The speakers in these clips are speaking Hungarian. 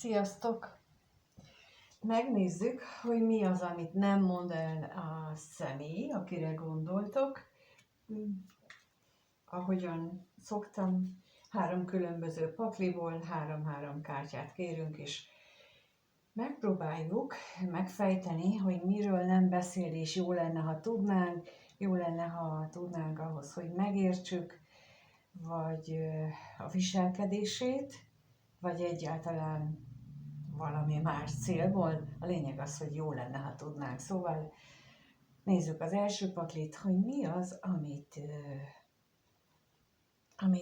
Sziasztok! Megnézzük, hogy mi az, amit nem mond el a személy, akire gondoltok. Ahogyan szoktam, 3 különböző pakliból 3-3 kártyát kérünk, és megpróbáljuk megfejteni, hogy miről nem beszél, és jó lenne, ha tudnánk ahhoz, hogy megértsük, vagy a viselkedését, vagy egyáltalán valami más célból. A lényeg az, hogy jó lenne, ha tudnánk. Szóval nézzük az első paklit, hogy mi az, amit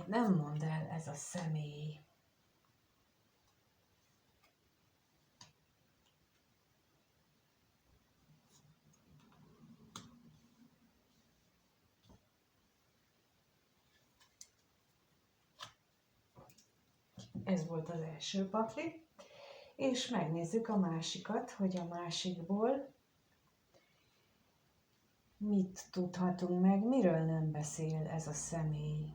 nem mond el ez a személy. Ez volt az első pakli. És megnézzük a másikat, hogy a másikból mit tudhatunk meg, miről nem beszél ez a személy.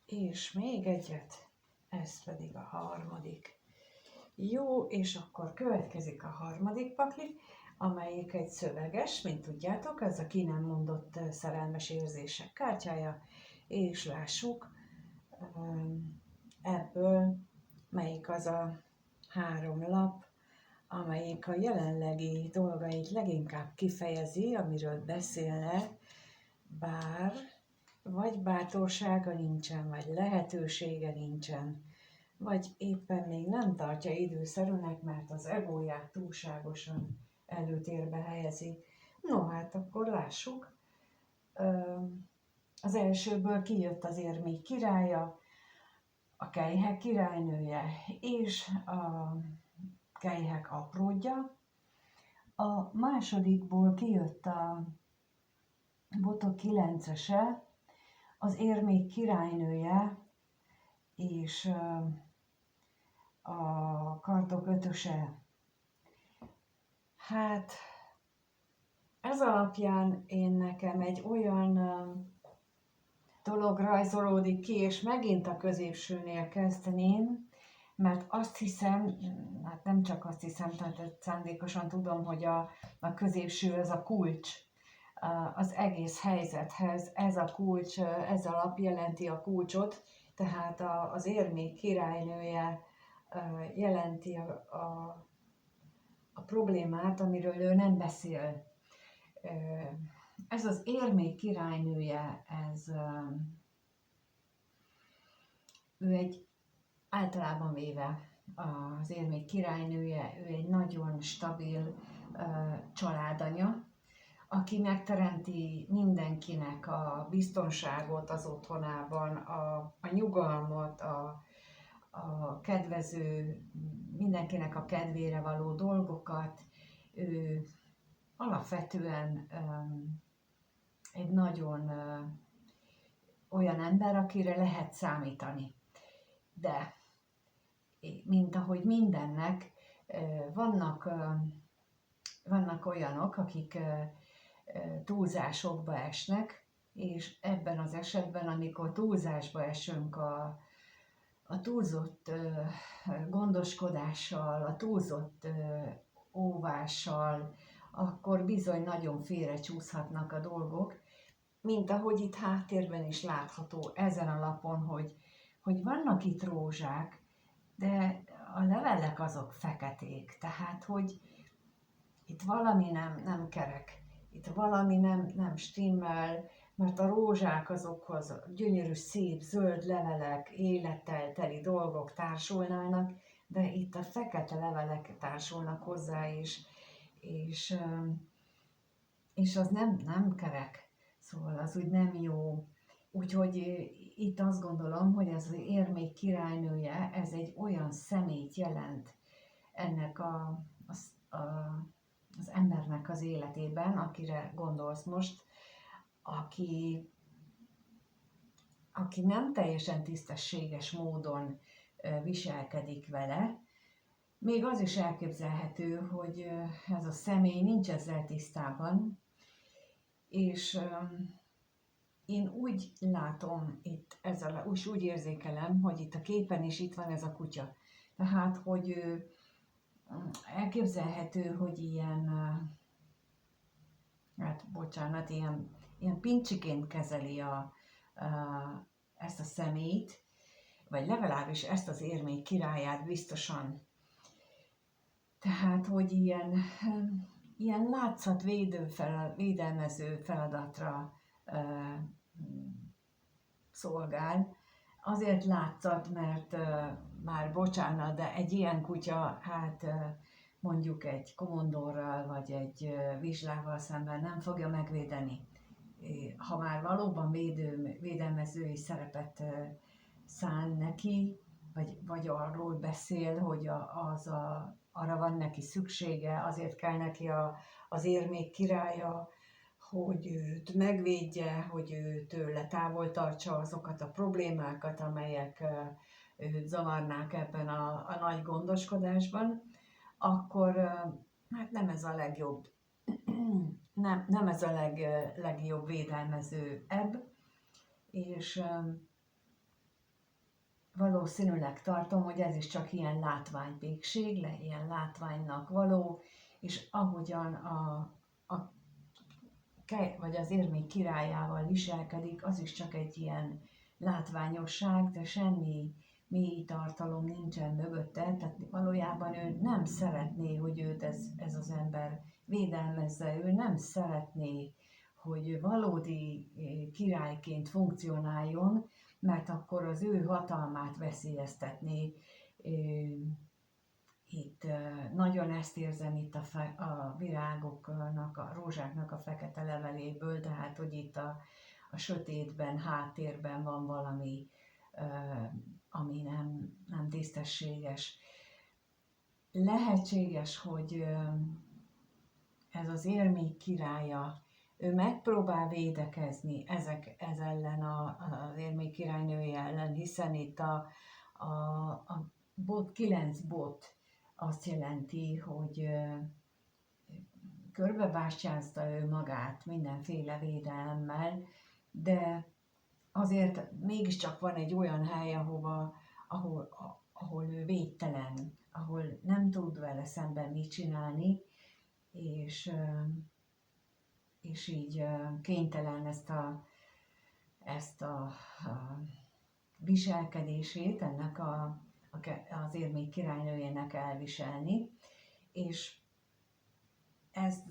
És még egyet, ez pedig a harmadik. Jó, és akkor következik a harmadik pakli, amelyik egy szöveges, mint tudjátok, ez a ki nem mondott szerelmes érzések kártyája, és lássuk ebből melyik az a 3 lap, amelyik a jelenlegi dolgait leginkább kifejezi, amiről beszélne, bár vagy bátorsága nincsen, vagy lehetősége nincsen, vagy éppen még nem tartja időszerűnek, mert az egóját túlságosan előtérbe helyezi. No, hát akkor lássuk. Az elsőből kijött az érmék királya, a kelyhek királynője és a kelyhek apródja. A másodikból kijött a botok 9-ese, az érmék királynője és a kardok 5-öse. Hát ez alapján nekem egy olyan dolog rajzolódik ki, és megint a középsőnél kezdeném, mert azt hiszem, hát nem csak azt hiszem, tehát szándékosan tudom, hogy a középső az a kulcs az egész helyzethez, ez a kulcs, ez a lap jelenti a kulcsot, tehát az érmék királynője jelenti a problémát, amiről ő nem beszél. Ez az érmék királynője, ő egy általában véve az érmék királynője, ő egy nagyon stabil családanya, aki megteremti mindenkinek a biztonságot az otthonában, a nyugalmat, a kedvező, mindenkinek a kedvére való dolgokat. Ő alapvetően egy nagyon olyan ember, akire lehet számítani. De, mint ahogy mindennek, vannak olyanok, akik túlzásokba esnek, és ebben az esetben, amikor túlzásba esünk a túlzott gondoskodással, a túlzott óvással, akkor bizony nagyon félrecsúszhatnak a dolgok, mint ahogy itt háttérben is látható ezen a lapon, hogy vannak itt rózsák, de a levelek azok feketék, tehát hogy itt valami nem kerek, itt valami nem stimmel, mert a rózsák azokhoz gyönyörű, szép, zöld levelek, élettel teli dolgok társulnának, de itt a fekete levelek társulnak hozzá, és az nem kerek, szóval az úgy nem jó. Úgyhogy itt azt gondolom, hogy ez az érmék királynője, ez egy olyan személyt jelent ennek az embernek az életében, akire gondolsz most, aki nem teljesen tisztességes módon viselkedik vele. Még az is elképzelhető, hogy ez a személy nincs ezzel tisztában, És én úgy látom itt ezzel, úgy érzékelem, hogy itt a képen is itt van ez a kutya. Tehát, hogy elképzelhető, hogy ilyen, hát bocsánat, ilyen pincsiként kezeli ezt a szemét, vagy legalábbis ezt az érmék királyát biztosan. Tehát, hogy ilyen védelmező feladatra szolgál. Azért látszat, mert már bocsánat, de egy ilyen kutya, hát mondjuk egy komondorral vagy egy vizslával szemben nem fogja megvédeni. Ha már valóban védelmezői szerepet szán neki, vagy arról beszél, hogy arra van neki szüksége, azért kell neki az érmék királya, hogy őt megvédje, hogy tőle távol tartsa azokat a problémákat, amelyek őt zavarnák ebben a nagy gondoskodásban, akkor hát nem ez a legjobb, nem ez a legjobb védelmező ebb, és valószínűleg tartom, hogy ez is csak ilyen látványpékség, ilyen látványnak való, és ahogyan vagy az érmék királyával viselkedik, az is csak egy ilyen látványosság, de semmi mély tartalom nincsen mögötte, tehát valójában ő nem szeretné, hogy őt ez az ember védelmezze, ő nem szeretné, hogy valódi királyként funkcionáljon, mert akkor az ő hatalmát veszélyeztetné. Itt nagyon ezt érzem itt a virágoknak, a rózsáknak a fekete leveléből, tehát hogy itt a sötétben, háttérben van valami, ami nem tisztességes. Lehetséges, hogy ez az érmék királya, ő megpróbál védekezni ez ellen az érmék királynője ellen, hiszen itt a 9 bot azt jelenti, hogy körbebástyázta ő magát mindenféle védelemmel, de azért mégiscsak van egy olyan hely, ahol ő védtelen, ahol nem tud vele szemben mit csinálni, és így kénytelen ezt a viselkedését ennek az érmék királynőjének elviselni, és ez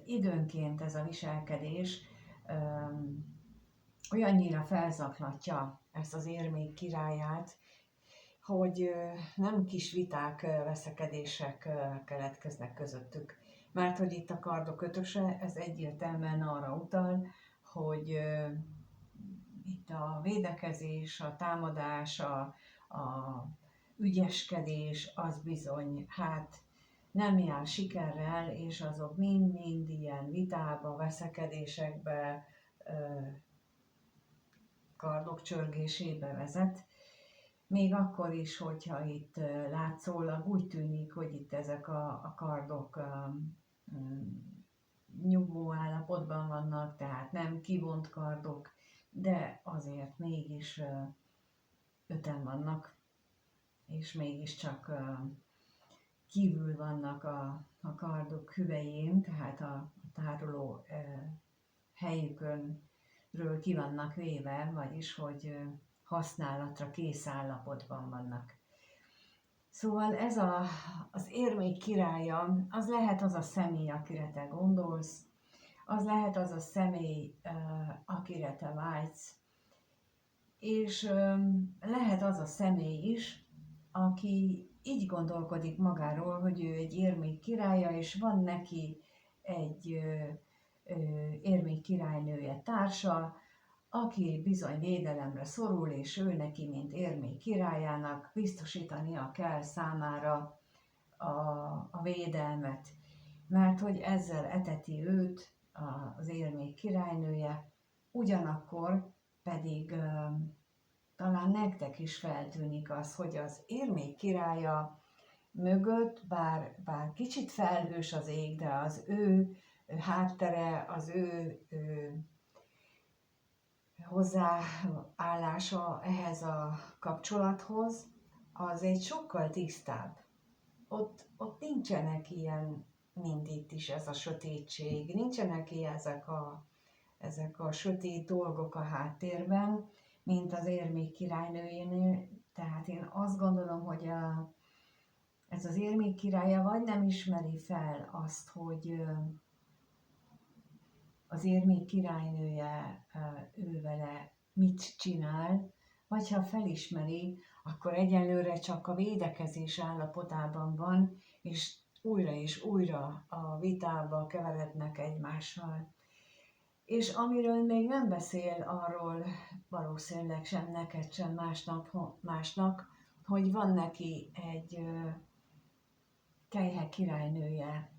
időnként ez a viselkedés olyannyira felzaklatja ezt az érmék királyát, hogy nem kis viták, veszekedések keletkeznek közöttük. Mert hogy itt a kardok ötöse, ez egyértelműen arra utal, hogy itt a védekezés, a támadás, a ügyeskedés, az bizony, hát nem jár sikerrel, és azok mind-mind ilyen vitába, veszekedésekbe, kardok csörgésébe vezet. Még akkor is, hogyha itt látszólag úgy tűnik, hogy itt ezek a kardok nyugvó állapotban vannak, tehát nem kivont kardok, de azért mégis 5-en vannak, és mégiscsak kívül vannak a kardok hüvelyén, tehát a tároló helyükönről ki vannak véve, vagyis hogy használatra kész állapotban vannak. Szóval ez az érmék királya, az lehet az a személy, akire te gondolsz, az lehet az a személy, akire te vágysz, és lehet az a személy is, aki így gondolkodik magáról, hogy ő egy érmék királya, és van neki egy érmék királynője társa, aki bizony védelemre szorul, és ő neki, mint érmék királyának biztosítania kell számára a védelmet, mert hogy ezzel eteti őt az érmék királynője, ugyanakkor pedig talán nektek is feltűnik az, hogy az érmék királya mögött, bár kicsit felhős az ég, de az ő háttere, az ő hozzáállása ehhez a kapcsolathoz, az egy sokkal tisztább. Ott nincsenek ilyen, mint itt is ez a sötétség, nincsenek ilyen ezek a sötét dolgok a háttérben, mint az Érmék királynőjénél. Tehát én azt gondolom, hogy ez az Érmék királya vagy nem ismeri fel azt, hogy az Érmék királynője ő vele mit csinál, vagy ha felismeri, akkor egyelőre csak a védekezés állapotában van, és újra a vitába keverednek egymással. És amiről még nem beszél, arról valószínűleg sem neked, sem másnak, hogy van neki egy Kejhek királynője,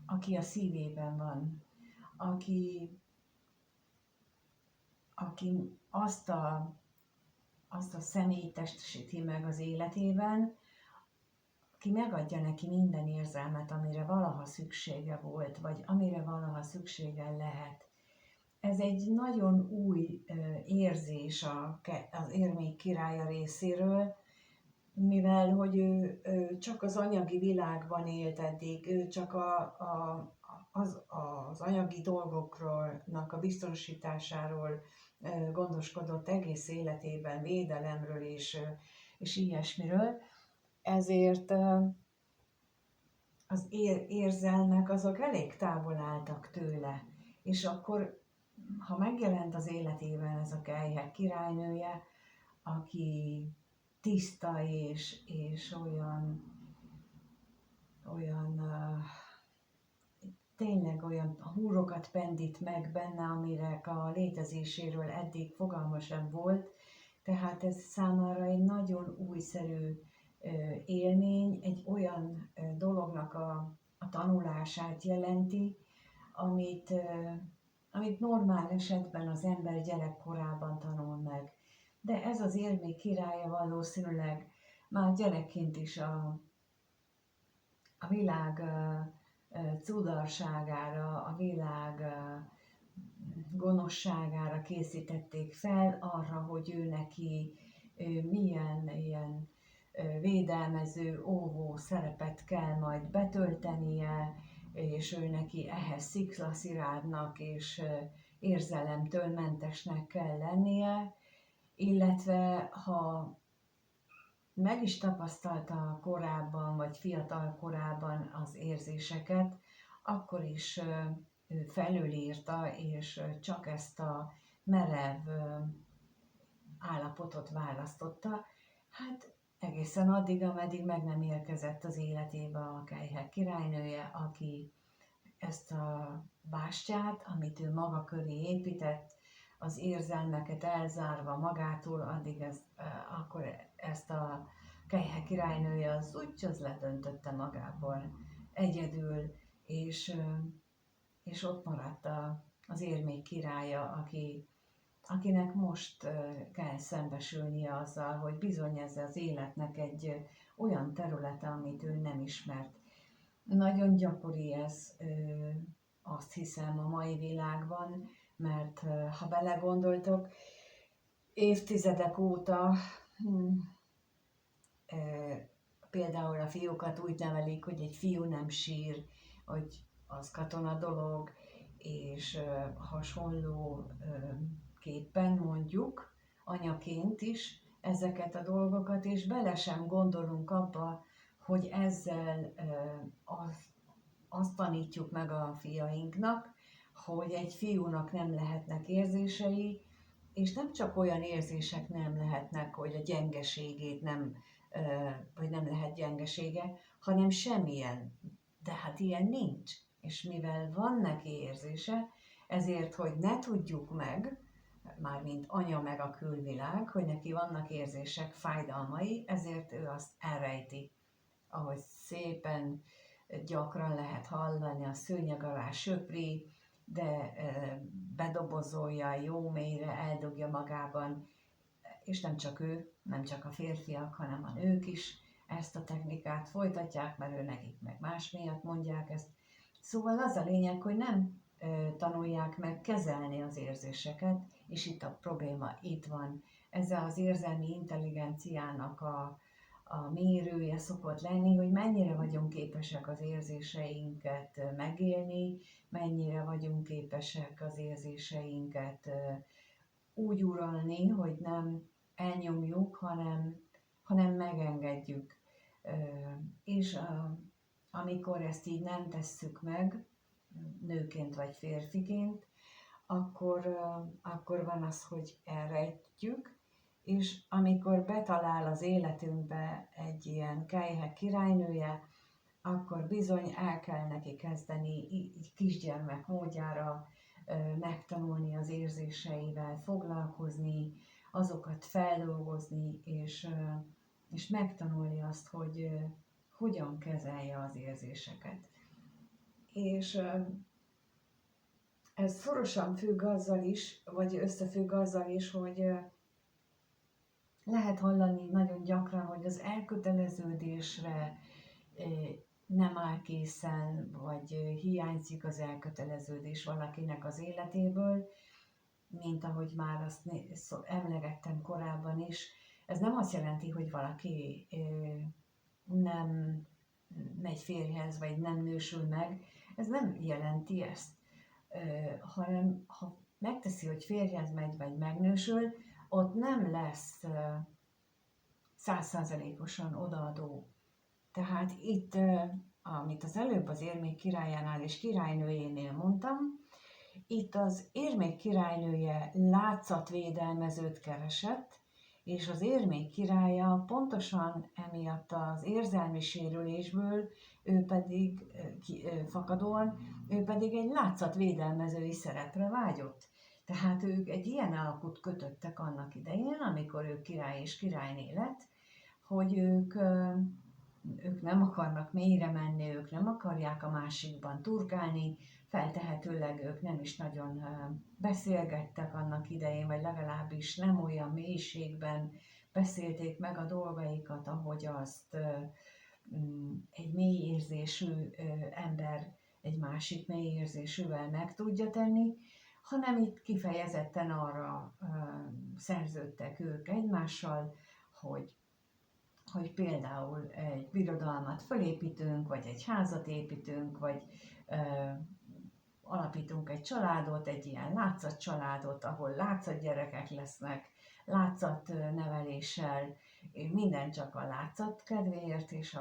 aki a szívében van, aki azt a személyt testesíti meg az életében, aki megadja neki minden érzelmet, amire valaha szüksége volt, vagy amire valaha szüksége lehet. Ez egy nagyon új érzés az Érmék királya részéről, mivel hogy ő csak az anyagi világban élt eddig, ő csak az anyagi dolgokról, a biztosításáról gondoskodott egész életében, védelemről és ilyesmiről. Ezért az érzelmek azok elég távol álltak tőle. És akkor, ha megjelent az életében ez a Kejhek királynője, aki tiszta és tényleg olyan húrokat pendít meg benne, amire a létezéséről eddig fogalma sem volt, tehát ez számára egy nagyon újszerű élmény, egy olyan dolognak a tanulását jelenti, amit normál esetben az ember gyerekkorában tanul meg. De ez az Érmék királya valószínűleg már gyerekként is a világ cudarságára, a világ gonoszságára készítették fel, arra, hogy ő neki milyen ilyen védelmező, óvó szerepet kell majd betöltenie, és ő neki ehhez sziklaszilárdnak és érzelemtől mentesnek kell lennie, illetve ha meg is tapasztalta korábban, vagy fiatal korában az érzéseket, akkor is ő felülírta, és csak ezt a merev állapotot választotta. Hát egészen addig, ameddig meg nem érkezett az életébe a Kejhek királynője, aki ezt a bástyát, amit ő maga köré épített, az érzelmeket elzárva magától, addig akkor ezt a Kejhek királynője az úgy ledöntötte magából egyedül, és ott maradt az Érmék királya, akinek most kell szembesülnie azzal, hogy bizony ez az életnek egy olyan területe, amit ő nem ismert. Nagyon gyakori ez, azt hiszem, a mai világban, mert ha belegondoltok, évtizedek óta például a fiúkat úgy nevelik, hogy egy fiú nem sír, hogy az katona dolog, és hasonló képpen mondjuk anyaként is ezeket a dolgokat, és bele sem gondolunk abba, hogy ezzel azt tanítjuk meg a fiainknak, hogy egy fiúnak nem lehetnek érzései, és nem csak olyan érzések nem lehetnek, hogy a gyengeségét vagy nem lehet gyengesége, hanem semmilyen. De hát ilyen nincs. És mivel van neki érzése, ezért, hogy ne tudjuk meg, mármint anya meg a külvilág, hogy neki vannak érzések, fájdalmai, ezért ő azt elrejti. Ahogy szépen gyakran lehet hallani, a szőnyeg alá söpri, de bedobozolja jó mélyre, eldugja magában, és nem csak ő, nem csak a férfiak, hanem a nők is ezt a technikát folytatják, mert ő nekik meg más miatt mondják ezt. Szóval az a lényeg, hogy nem tanulják meg kezelni az érzéseket, és itt a probléma itt van. Ez az érzelmi intelligenciának a mérője szokott lenni, hogy mennyire vagyunk képesek az érzéseinket megélni, mennyire vagyunk képesek az érzéseinket úgy uralni, hogy nem elnyomjuk, hanem megengedjük. És amikor ezt így nem tesszük meg, nőként vagy férfiként, akkor van az, hogy elrejtjük, és amikor betalál az életünkbe egy ilyen kelyhek királynője, akkor bizony el kell neki kezdeni így kisgyermek módjára megtanulni az érzéseivel, foglalkozni, azokat feldolgozni, és megtanulni azt, hogy hogyan kezelje az érzéseket. És ez szorosan függ azzal is, vagy összefügg azzal is, hogy lehet hallani nagyon gyakran, hogy az elköteleződésre nem áll készen, vagy hiányzik az elköteleződés valakinek az életéből, mint ahogy már azt emlegettem korábban is. Ez nem azt jelenti, hogy valaki nem megy férjhez, vagy nem nősül meg. Ez nem jelenti ezt, hanem ha megteszi, hogy férjhez megy, vagy megnősül, ott nem lesz 100%-osan odaadó. Tehát itt, amit az előbb az érmék királyánál és királynőjénél mondtam, itt az érmék királynője látszatvédelmezőt keresett, és az érmék királya pontosan emiatt az érzelmi sérülésből, ő pedig fakadóan, ő pedig egy látszatvédelmezői szerepre vágyott. Tehát ők egy ilyen alkut kötöttek annak idején, amikor ő király és királyné lett, hogy ők nem akarnak mélyre menni, ők nem akarják a másikban turkálni, feltehetőleg ők nem is nagyon beszélgettek annak idején, vagy legalábbis nem olyan mélységben beszélték meg a dolgaikat, ahogy azt egy mély érzésű ember egy másik mély érzésűvel meg tudja tenni, hanem itt kifejezetten arra szerződtek ők egymással, hogy például egy birodalmat fölépítünk, vagy egy házat építünk, vagy alapítunk egy családot, egy ilyen látszatcsaládot, ahol látszatgyerekek lesznek, látszatneveléssel, minden csak a látszat kedvéért, és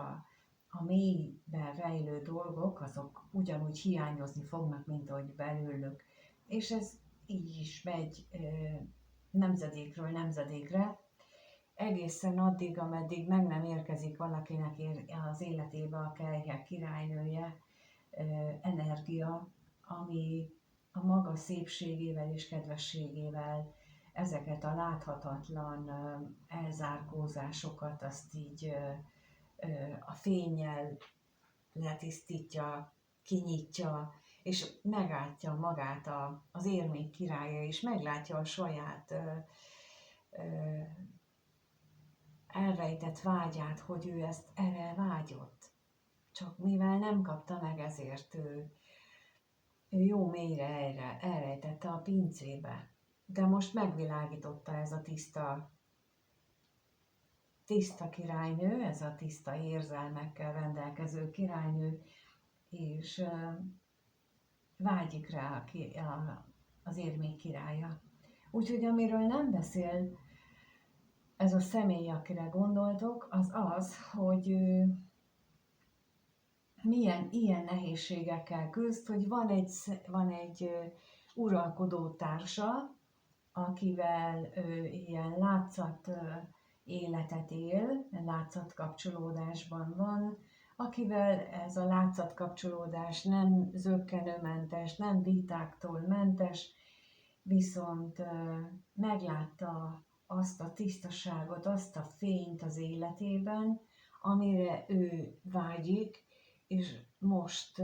a mélyben rejlő dolgok, azok ugyanúgy hiányozni fognak, mint ahogy belőlük. És ez így is megy nemzedékről nemzedékre, egészen addig, ameddig meg nem érkezik valakinek az életébe a kelyhek királynője, energia, ami a maga szépségével és kedvességével ezeket a láthatatlan elzárkózásokat azt így a fénnyel letisztítja, kinyitja, és meglátja magát az érmék királya, és meglátja a saját elrejtett vágyát, hogy ő ezt erre vágyott. Csak mivel nem kapta meg, ezért ő jó mélyre elrejtette a pincébe. De most megvilágította ez a tiszta királynő, ez a tiszta érzelmekkel rendelkező királynő, és vágyik rá az érmék királya. Úgyhogy amiről nem beszél ez a személy, akire gondoltok, az, hogy milyen ilyen nehézségekkel küzd, hogy van egy uralkodó társa, akivel ilyen látszat életet él, látszat kapcsolódásban van, akivel ez a látszat kapcsolódás nem zökkenőmentes, nem vitáktól mentes, viszont meglátta azt a tisztaságot, azt a fényt az életében, amire ő vágyik, és most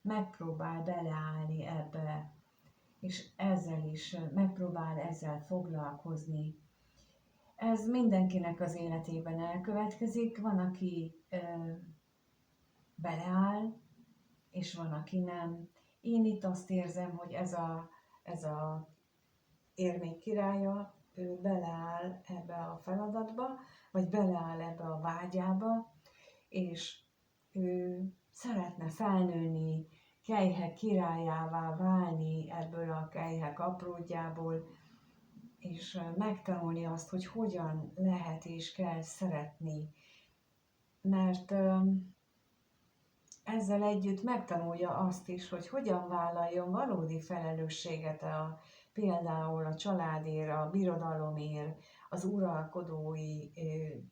megpróbál beleállni ebbe, és ezzel is megpróbál ezzel foglalkozni. Ez mindenkinek az életében elkövetkezik, van, aki beleáll, és van, aki nem. Én itt azt érzem, hogy ez a érmék királya, ő beleáll ebbe a feladatba, vagy beleáll ebbe a vágyába, és ő szeretne felnőni, kelyhek királyává válni ebből a kelyhek apródjából, és megtanulni azt, hogy hogyan lehet és kell szeretni. Mert ezzel együtt megtanulja azt is, hogy hogyan vállaljon valódi felelősséget például a családért, a birodalomért, az uralkodói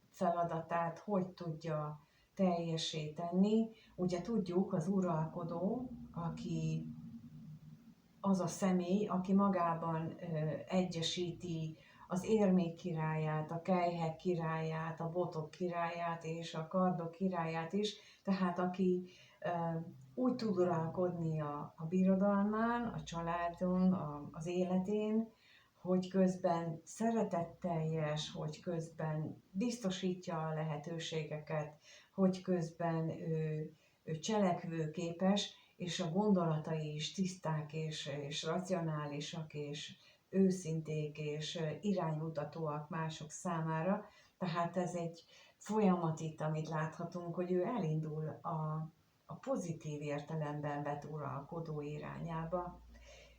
feladatát, hogy tudja teljesíteni. Ugye tudjuk, az uralkodó, aki az a személy, aki magában egyesíti az érmék királyát, a kelyhek királyát, a botok királyát és a kardok királyát is, tehát aki úgy tud uralkodni a birodalmán, a családon, az életén, hogy közben szeretetteljes, hogy közben biztosítja a lehetőségeket, hogy közben ő cselekvőképes, és a gondolatai is tiszták és racionálisak, és őszinték, és iránymutatóak mások számára. Tehát ez egy folyamat itt, amit láthatunk, hogy ő elindul a pozitív értelemben vett uralkodó irányába.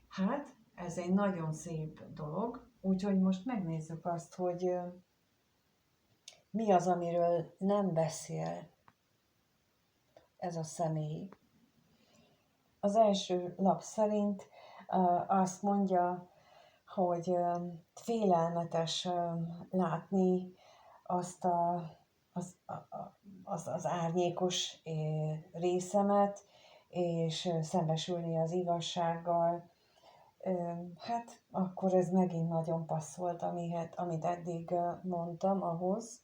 Hát, ez egy nagyon szép dolog, úgyhogy most megnézzük azt, hogy mi az, amiről nem beszél ez a személy. Az első lap szerint azt mondja, hogy félelmetes látni azt az árnyékos részemet, és szembesülni az igazsággal. Hát akkor ez megint nagyon passzolt, amit eddig mondtam ahhoz.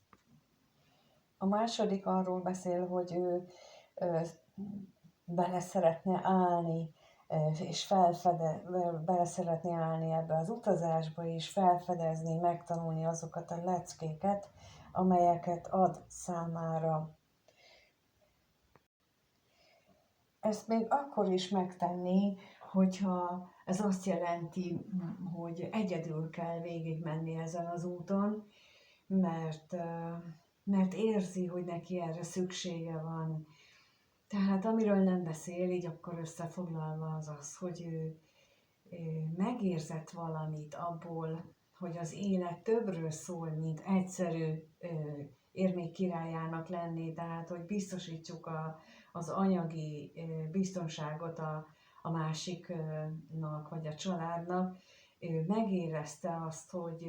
A második arról beszél, hogy ő bele szeretne állni, és bele szeretné állni ebbe az utazásba, és felfedezni, megtanulni azokat a leckéket, amelyeket ad számára. Ezt még akkor is megtenni, hogyha ez azt jelenti, hogy egyedül kell végigmenni ezen az úton, mert érzi, hogy neki erre szüksége van. Tehát amiről nem beszél, így akkor összefoglalva az, hogy ő megérzett valamit abból, hogy az élet többről szól, mint egyszerű érmék királyának lenni, tehát hogy biztosítsuk az anyagi biztonságot a másiknak, vagy a családnak. Ő megérezte azt, hogy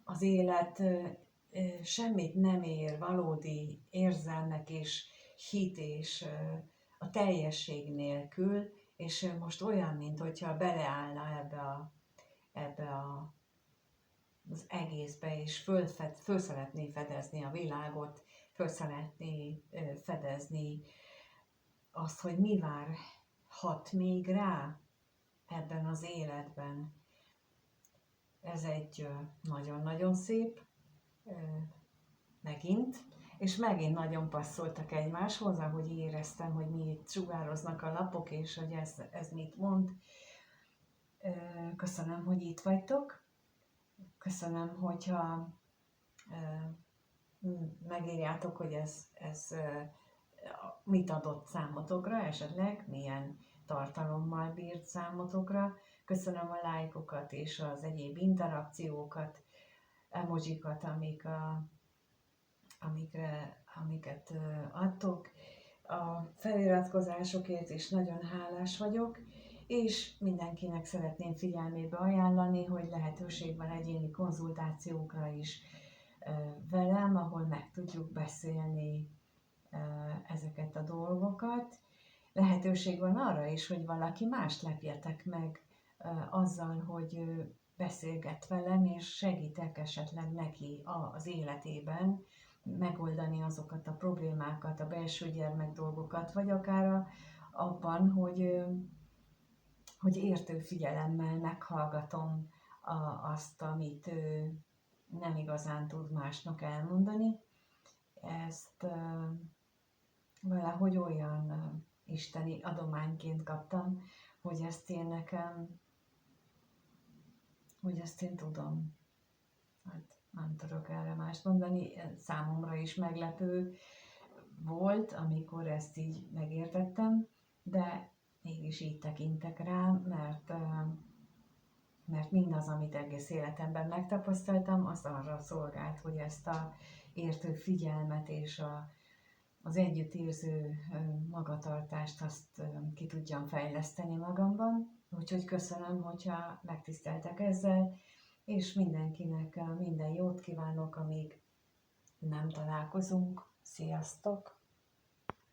az élet semmit nem ér valódi érzelmek és hit és a teljesség nélkül, és most olyan, mintha beleállna ebbe az egészbe, és föl szeretné fedezni a világot, föl szeretné fedezni azt, hogy mi várhat még rá ebben az életben. Ez egy nagyon-nagyon szép, megint, és megint nagyon passzoltak egymáshoz, ahogy éreztem, hogy mit sugároznak a lapok, és hogy ez mit mond. Köszönöm, hogy itt vagytok. Köszönöm, hogyha megírjátok, hogy ez mit adott számotokra, esetleg milyen tartalommal bírt számotokra. Köszönöm a lájkokat és az egyéb interakciókat, emojikat, amiket adtok. A feliratkozásokért is nagyon hálás vagyok, és mindenkinek szeretném figyelmébe ajánlani, hogy lehetőség van egyéni konzultációkra is velem, ahol meg tudjuk beszélni ezeket a dolgokat. Lehetőség van arra is, hogy valaki mást lepjetek meg azzal, hogy beszélget velem, és segítek esetleg neki az életében megoldani azokat a problémákat, a belső gyermek dolgokat, vagy akár abban, hogy értő figyelemmel meghallgatom azt, amit ő nem igazán tud másnak elmondani. Ezt valahogy olyan isteni adományként kaptam, hogy ezt én nekem, hogy ezt én tudom. Hát nem tudok erre mást mondani, számomra is meglepő volt, amikor ezt így megértettem, de mégis így tekintek rá, mert mindaz, amit egész életemben megtapasztaltam, az arra szolgált, hogy ezt a értő figyelmet és az együttérző magatartást azt ki tudjam fejleszteni magamban. Úgyhogy köszönöm, hogyha megtiszteltek ezzel, és mindenkinek minden jót kívánok, amíg nem találkozunk. Sziasztok!